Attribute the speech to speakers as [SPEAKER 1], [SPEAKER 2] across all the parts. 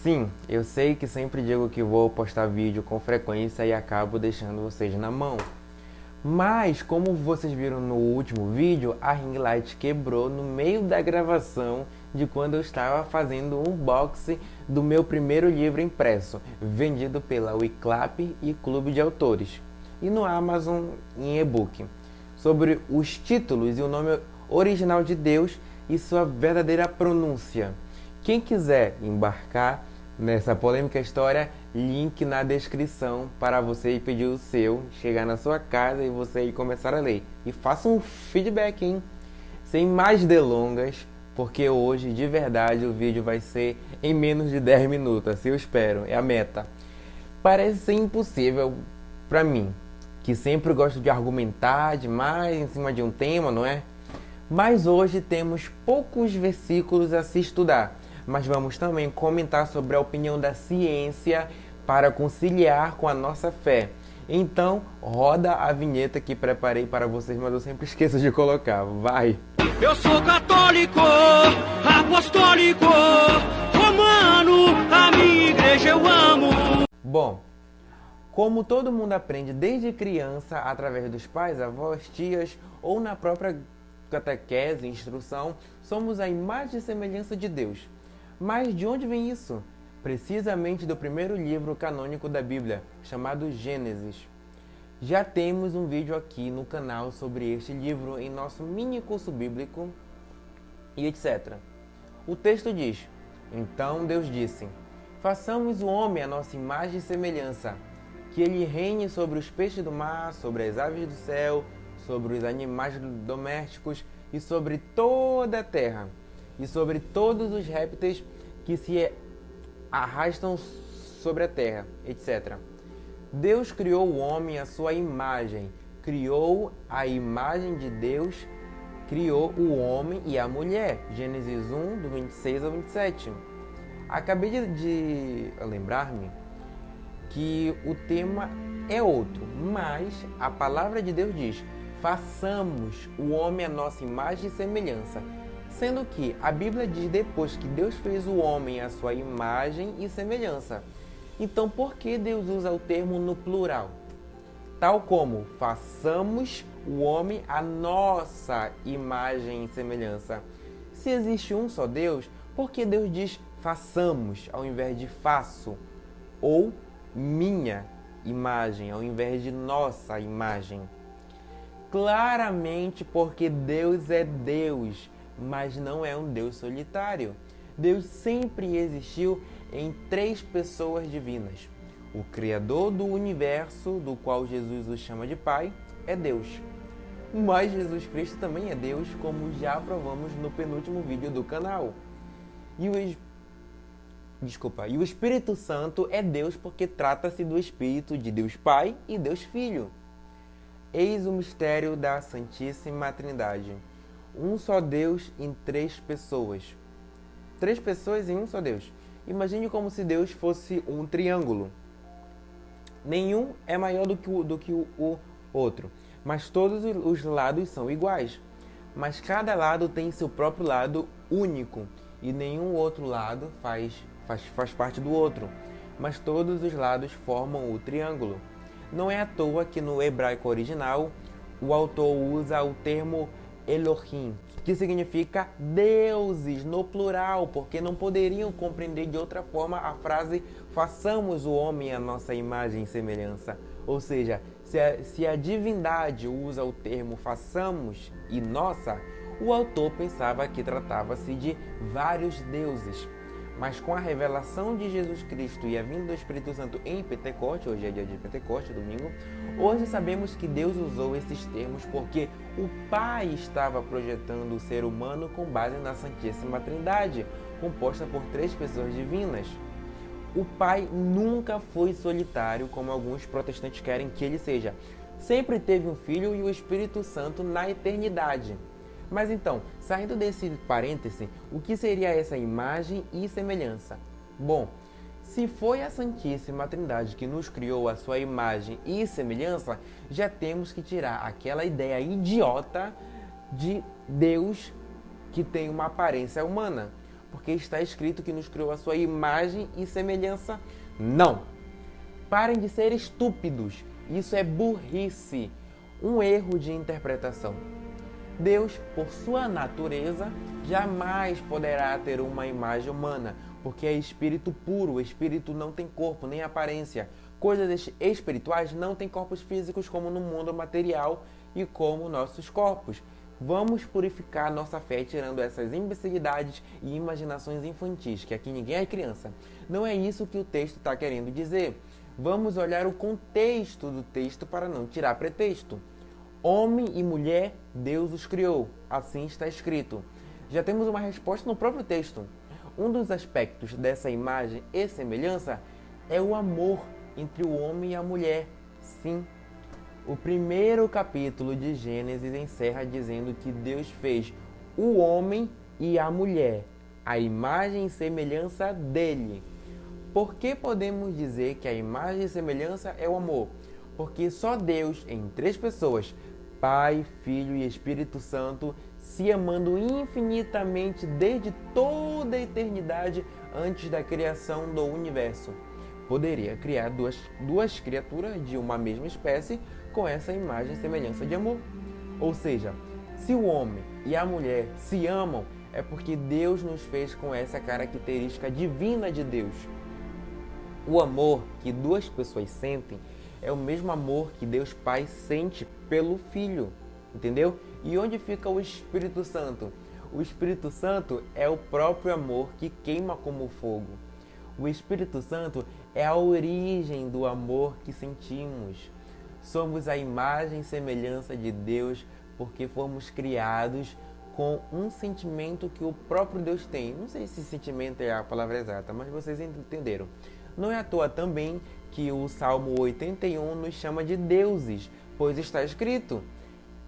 [SPEAKER 1] Sim, eu sei que sempre digo que vou postar vídeo com frequência e acabo deixando vocês na mão. Mas, como vocês viram no último vídeo, a ring light quebrou no meio da gravação de quando eu estava fazendo um unboxing do meu primeiro livro impresso, vendido pela Wiclap e Clube de Autores, e no Amazon em e-book, sobre os títulos e o nome original de Deus e sua verdadeira pronúncia. Quem quiser embarcar nessa polêmica história, link na descrição para você pedir o seu, chegar na sua casa e você ir começar a ler. E faça um feedback, hein? Sem mais delongas, porque hoje, de verdade, o vídeo vai ser em menos de 10 minutos, assim eu espero, é a meta. Parece ser impossível para mim, que sempre gosto de argumentar demais em cima de um tema, não é? Mas hoje temos poucos versículos a se estudar, mas vamos também comentar sobre a opinião da ciência para conciliar com a nossa fé. Então, roda a vinheta que preparei para vocês, mas eu sempre esqueço de colocar. Vai!
[SPEAKER 2] Eu sou católico, apostólico, romano, a minha igreja eu amo.
[SPEAKER 1] Bom, como todo mundo aprende desde criança, através dos pais, avós, tias ou na própria catequese, instrução, somos a imagem e semelhança de Deus. Mas de onde vem isso? Precisamente do primeiro livro canônico da Bíblia, chamado Gênesis. Já temos um vídeo aqui no canal sobre este livro em nosso mini curso bíblico e etc. O texto diz: Então Deus disse: Façamos o homem à nossa imagem e semelhança, que ele reine sobre os peixes do mar, sobre as aves do céu, sobre os animais domésticos e sobre toda a terra, e sobre todos os répteis que se arrastam sobre a terra, etc. Deus criou o homem à sua imagem, criou a imagem de Deus, criou o homem e a mulher. Gênesis 1, do 26 ao 27. Acabei de lembrar-me que o tema é outro, mas a palavra de Deus diz: façamos o homem à nossa imagem e semelhança. Sendo que a Bíblia diz depois que Deus fez o homem à sua imagem e semelhança. Então, por que Deus usa o termo no plural? Tal como façamos o homem à nossa imagem e semelhança. Se existe um só Deus, por que Deus diz façamos ao invés de faço? Ou minha imagem ao invés de nossa imagem? Claramente porque Deus é Deus, mas não é um Deus solitário. Deus sempre existiu em três pessoas divinas. O Criador do universo, do qual Jesus o chama de Pai, é Deus. Mas Jesus Cristo também é Deus, como já provamos no penúltimo vídeo do canal. E o Espírito Santo é Deus porque trata-se do Espírito de Deus Pai e Deus Filho. Eis o mistério da Santíssima Trindade. Um só Deus em três pessoas. Três pessoas em um só Deus. Imagine como se Deus fosse um triângulo. Nenhum é maior do que o outro, mas todos os lados são iguais. Mas cada lado tem seu próprio lado único e nenhum outro lado faz parte do outro, mas todos os lados formam o triângulo. Não é à toa que no hebraico original o autor usa o termo Elohim, que significa deuses no plural, porque não poderiam compreender de outra forma a frase façamos o homem à nossa imagem e semelhança. Ou seja, se a divindade usa o termo façamos e nossa, o autor pensava que tratava-se de vários deuses. Mas com a revelação de Jesus Cristo e a vinda do Espírito Santo em Pentecoste, hoje é dia de Pentecoste, domingo, hoje sabemos que Deus usou esses termos porque o Pai estava projetando o ser humano com base na Santíssima Trindade, composta por três pessoas divinas. O Pai nunca foi solitário, como alguns protestantes querem que ele seja. Sempre teve um Filho e o Espírito Santo na eternidade. Mas então, saindo desse parêntese, o que seria essa imagem e semelhança? Bom, se foi a Santíssima Trindade que nos criou a sua imagem e semelhança, já temos que tirar aquela ideia idiota de Deus que tem uma aparência humana. porque está escrito que nos criou a sua imagem e semelhança? Não! Parem de ser estúpidos. Isso é burrice, um erro de interpretação. Deus, por sua natureza, jamais poderá ter uma imagem humana, porque é espírito puro, o espírito não tem corpo, nem aparência. Coisas espirituais não têm corpos físicos como no mundo material e como nossos corpos. Vamos purificar nossa fé tirando essas imbecilidades e imaginações infantis, que aqui ninguém é criança. Não é isso que o texto está querendo dizer. Vamos olhar o contexto do texto para não tirar pretexto. Homem e mulher, Deus os criou. Assim está escrito. Já temos uma resposta no próprio texto. Um dos aspectos dessa imagem e semelhança é o amor entre o homem e a mulher. Sim. O primeiro capítulo de Gênesis encerra dizendo que Deus fez o homem e a mulher, a imagem e semelhança dele. Por que podemos dizer que a imagem e semelhança é o amor? Porque só Deus, em três pessoas, Pai, Filho e Espírito Santo, se amando infinitamente desde toda a eternidade antes da criação do universo, poderia criar duas criaturas de uma mesma espécie com essa imagem e semelhança de amor. Ou seja, se o homem e a mulher se amam, é porque Deus nos fez com essa característica divina de Deus. O amor que duas pessoas sentem é o mesmo amor que Deus Pai sente pelo Filho, entendeu? E onde fica o Espírito Santo? O Espírito Santo é o próprio amor que queima como fogo. O Espírito Santo é a origem do amor que sentimos. Somos a imagem e semelhança de Deus porque fomos criados com um sentimento que o próprio Deus tem. Não sei se sentimento é a palavra exata, mas vocês entenderam. Não é à toa também que o Salmo 81 nos chama de deuses, pois está escrito: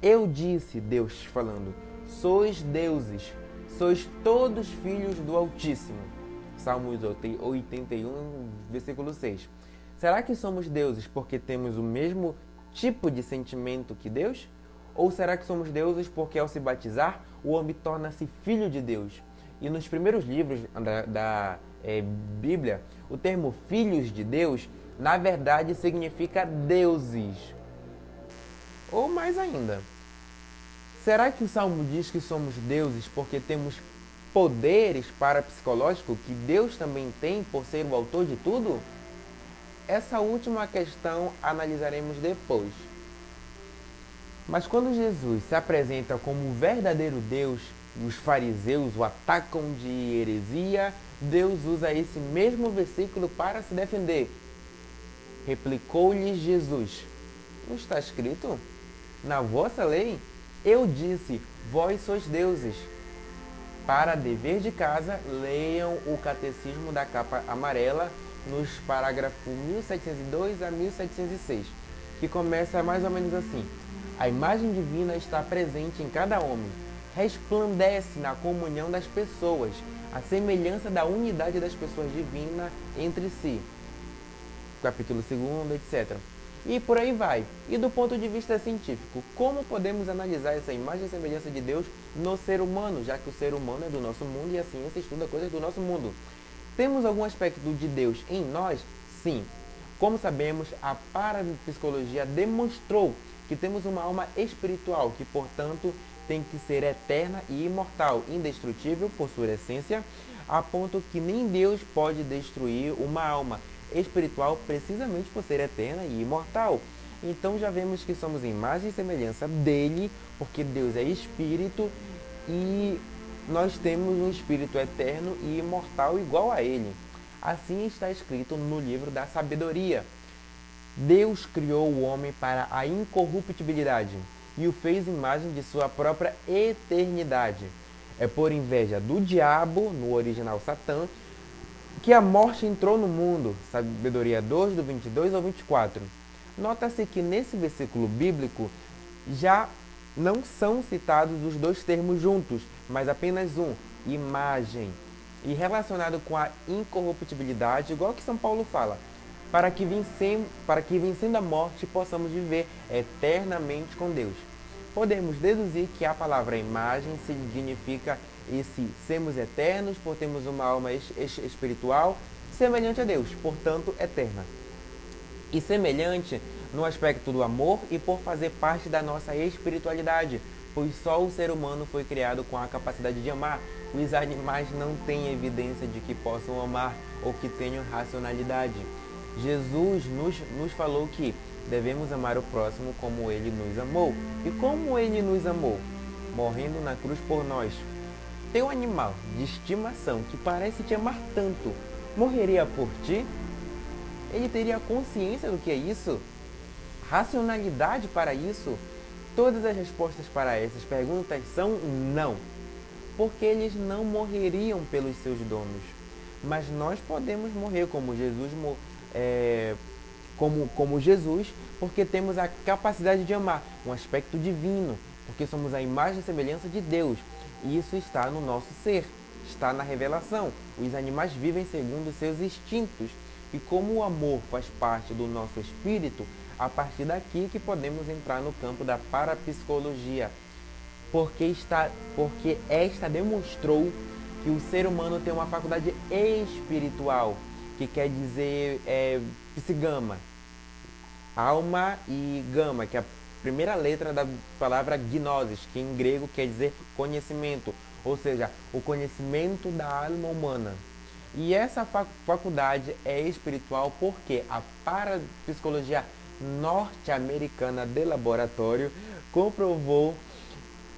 [SPEAKER 1] eu disse, Deus falando, sois deuses, sois todos filhos do Altíssimo. Salmos 81, versículo 6. Será que somos deuses porque temos o mesmo tipo de sentimento que Deus? Ou será que somos deuses porque ao se batizar, o homem torna-se filho de Deus? E nos primeiros livros da Bíblia, o termo filhos de Deus, na verdade, significa deuses. Ou mais ainda, será que o Salmo diz que somos deuses porque temos poderes parapsicológicos que Deus também tem por ser o autor de tudo? Essa última questão analisaremos depois. Mas quando Jesus se apresenta como o verdadeiro Deus, e os fariseus o atacam de heresia, Deus usa esse mesmo versículo para se defender. Replicou-lhes Jesus: não está escrito? Na vossa lei, eu disse, vós sois deuses. Para dever de casa, leiam o Catecismo da Capa Amarela, nos parágrafos 1702 a 1706, que começa mais ou menos assim: a imagem divina está presente em cada homem, resplandece na comunhão das pessoas, a semelhança da unidade das pessoas divinas entre si. Capítulo 2, etc. E por aí vai. E do ponto de vista científico, como podemos analisar essa imagem e semelhança de Deus no ser humano, já que o ser humano é do nosso mundo e a ciência estuda coisas do nosso mundo? Temos algum aspecto de Deus em nós? Sim. Como sabemos, a parapsicologia demonstrou que temos uma alma espiritual, que, portanto, tem que ser eterna e imortal, indestrutível por sua essência, a ponto que nem Deus pode destruir uma alma espiritual precisamente por ser eterna e imortal. Então já vemos que somos imagem e semelhança dele, porque Deus é espírito e nós temos um espírito eterno e imortal igual a ele. Assim está escrito no livro da sabedoria. Deus criou o homem para a incorruptibilidade e o fez imagem de sua própria eternidade. É por inveja do diabo, no original Satã, que a morte entrou no mundo. Sabedoria 2, do 22 ao 24. Nota-se que nesse versículo bíblico já não são citados os dois termos juntos, mas apenas um, imagem. E relacionado com a incorruptibilidade, igual que São Paulo fala, para que vencendo a morte possamos viver eternamente com Deus. podemos deduzir que a palavra imagem significa esse sermos eternos, por termos uma alma espiritual, semelhante a Deus, portanto eterna. E semelhante no aspecto do amor e por fazer parte da nossa espiritualidade, pois só o ser humano foi criado com a capacidade de amar. Os animais não têm evidência de que possam amar ou que tenham racionalidade. Jesus nos falou que devemos amar o próximo como ele nos amou. E como ele nos amou? Morrendo na cruz por nós. Teu animal de estimação que parece te amar tanto, morreria por ti? Ele teria consciência do que é isso? Racionalidade para isso? Todas as respostas para essas perguntas são não, porque eles não morreriam pelos seus donos. Mas nós podemos morrer como Jesus, como Jesus, porque temos a capacidade de amar, um aspecto divino, porque somos a imagem e semelhança de Deus. E isso está no nosso ser, está na revelação. Os animais vivem segundo seus instintos. E como o amor faz parte do nosso espírito, a partir daqui que podemos entrar no campo da parapsicologia, porque esta demonstrou que o ser humano tem uma faculdade espiritual, que quer dizer psigama, alma, e gama, que é a primeira letra da palavra gnosis, que em grego quer dizer conhecimento, ou seja, o conhecimento da alma humana. E essa faculdade é espiritual porque a parapsicologia norte-americana de laboratório comprovou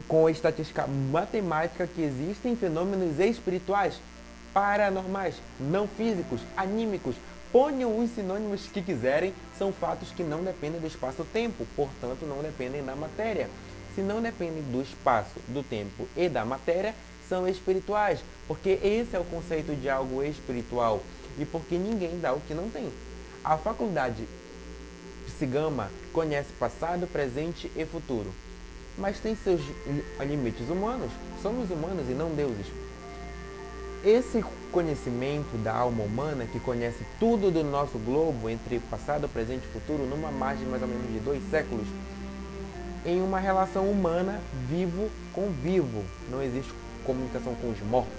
[SPEAKER 1] com estatística matemática que existem fenômenos espirituais, paranormais, não físicos, anímicos. Ponham os sinônimos que quiserem, são fatos que não dependem do espaço-tempo, portanto não dependem da matéria. Se não dependem do espaço, do tempo e da matéria, são espirituais, porque esse é o conceito de algo espiritual e porque ninguém dá o que não tem. A faculdade psigama conhece passado, presente e futuro, mas tem seus limites humanos. Somos humanos e não deuses. Esse conhecimento da alma humana, que conhece tudo do nosso globo entre passado, presente e futuro, numa margem mais ou menos de 2 séculos, em uma relação humana vivo com vivo, não existe comunicação com os mortos.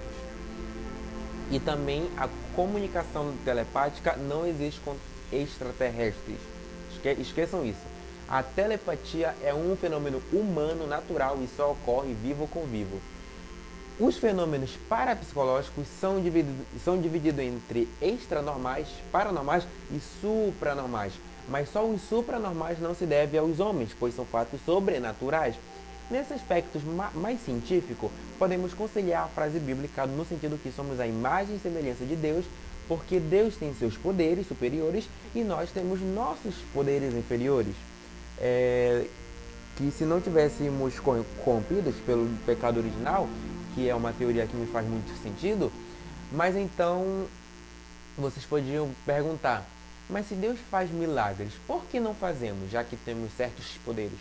[SPEAKER 1] E também a comunicação telepática não existe com extraterrestres. Esqueçam isso. A telepatia é um fenômeno humano natural e só ocorre vivo com vivo. Os fenômenos parapsicológicos são divididos entre extranormais, paranormais e supranormais. Mas só os supranormais não se devem aos homens, pois são fatos sobrenaturais. Nesse aspecto mais científico, podemos conciliar a frase bíblica no sentido que somos a imagem e semelhança de Deus, porque Deus tem seus poderes superiores e nós temos nossos poderes inferiores. Que se não tivéssemos corrompidos pelo pecado original, que é uma teoria que me faz muito sentido, mas então vocês podiam perguntar, mas se Deus faz milagres, por que não fazemos, já que temos certos poderes?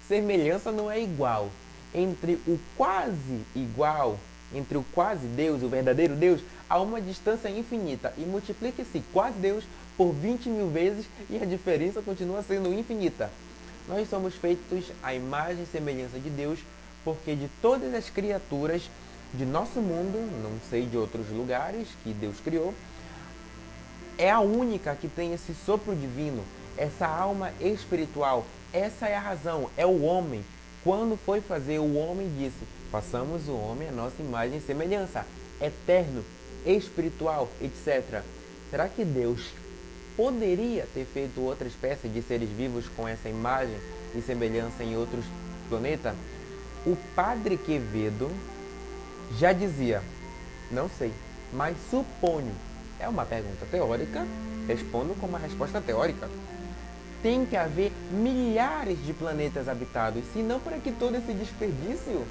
[SPEAKER 1] Semelhança não é igual. Entre o quase igual, entre o quase Deus e o verdadeiro Deus, há uma distância infinita. E multiplique esse quase Deus por 20.000 vezes e a diferença continua sendo infinita. Nós somos feitos à imagem e semelhança de Deus, porque de todas as criaturas de nosso mundo, não sei de outros lugares que Deus criou, é a única que tem esse sopro divino, essa alma espiritual. Essa é a razão, é o homem. Quando foi fazer, o homem disse, façamos o homem a nossa imagem e semelhança, eterno, espiritual, etc. Será que Deus poderia ter feito outra espécie de seres vivos com essa imagem e semelhança em outros planetas? O Padre Quevedo já dizia, não sei, mas suponho. É uma pergunta teórica, respondo com uma resposta teórica. Tem que haver milhares de planetas habitados, senão para que todo esse desperdício?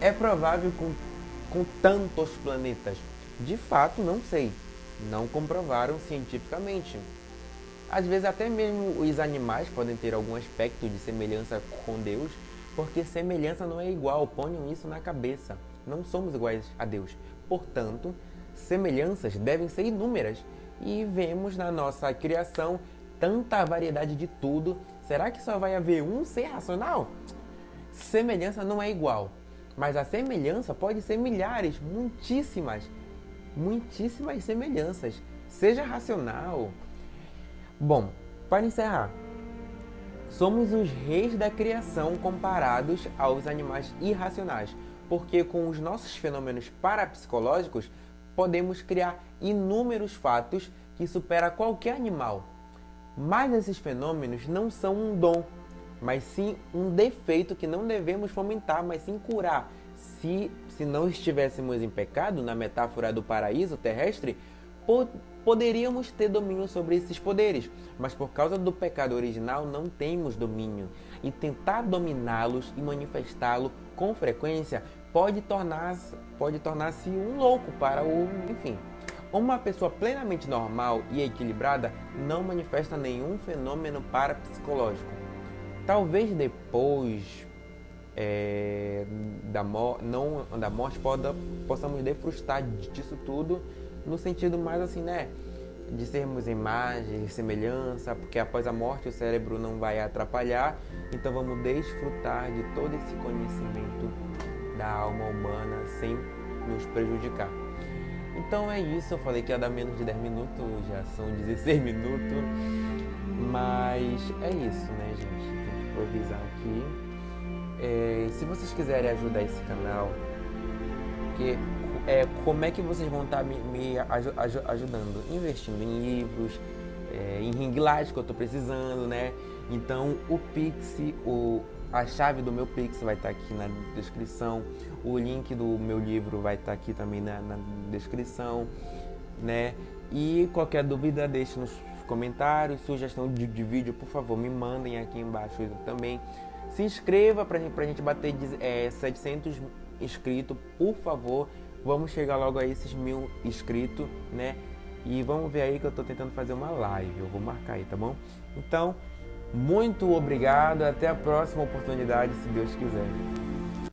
[SPEAKER 1] É provável com tantos planetas? De fato, não sei. Não comprovaram cientificamente. Às vezes até mesmo os animais podem ter algum aspecto de semelhança com Deus, porque semelhança não é igual, ponham isso na cabeça. Não somos iguais a Deus. Portanto, semelhanças devem ser inúmeras. E vemos na nossa criação tanta variedade de tudo. Será que só vai haver um ser racional? semelhança não é igual, mas a semelhança pode ser milhares, muitíssimas semelhanças. Seja racional. Bom, para encerrar, somos os reis da criação comparados aos animais irracionais, porque com os nossos fenômenos parapsicológicos podemos criar inúmeros fatos que superam qualquer animal. Mas esses fenômenos não são um dom, mas sim um defeito que não devemos fomentar, mas sim curar. Se não estivéssemos em pecado, na metáfora do paraíso terrestre, poderíamos ter domínio sobre esses poderes, mas por causa do pecado original não temos domínio. E tentar dominá-los e manifestá-lo com frequência pode tornar-se um louco enfim. Uma pessoa plenamente normal e equilibrada não manifesta nenhum fenômeno parapsicológico. Talvez depois da morte possamos defrustar disso tudo, no sentido mais assim, né? De sermos imagem, semelhança, porque após a morte o cérebro não vai atrapalhar, então vamos desfrutar de todo esse conhecimento da alma humana sem nos prejudicar. Então é isso, eu falei que ia dar menos de 10 minutos, já são 16 minutos, mas é isso, né, gente? Tem que improvisar aqui. Se vocês quiserem ajudar esse canal, como é que vocês vão estar me ajudando? Investindo em livros, em ring light que eu estou precisando, né? Então o Pix, a chave do meu Pix vai estar aqui na descrição, o link do meu livro vai estar aqui também na descrição, né? E qualquer dúvida deixe nos comentários, sugestão de vídeo, por favor, me mandem aqui embaixo também. Se inscreva pra gente bater 700 inscritos, por favor. Vamos chegar logo a esses 1000 inscritos, né? E vamos ver aí que eu tô tentando fazer uma live. Eu vou marcar aí, tá bom? Então, muito obrigado. Até a próxima oportunidade, se Deus quiser.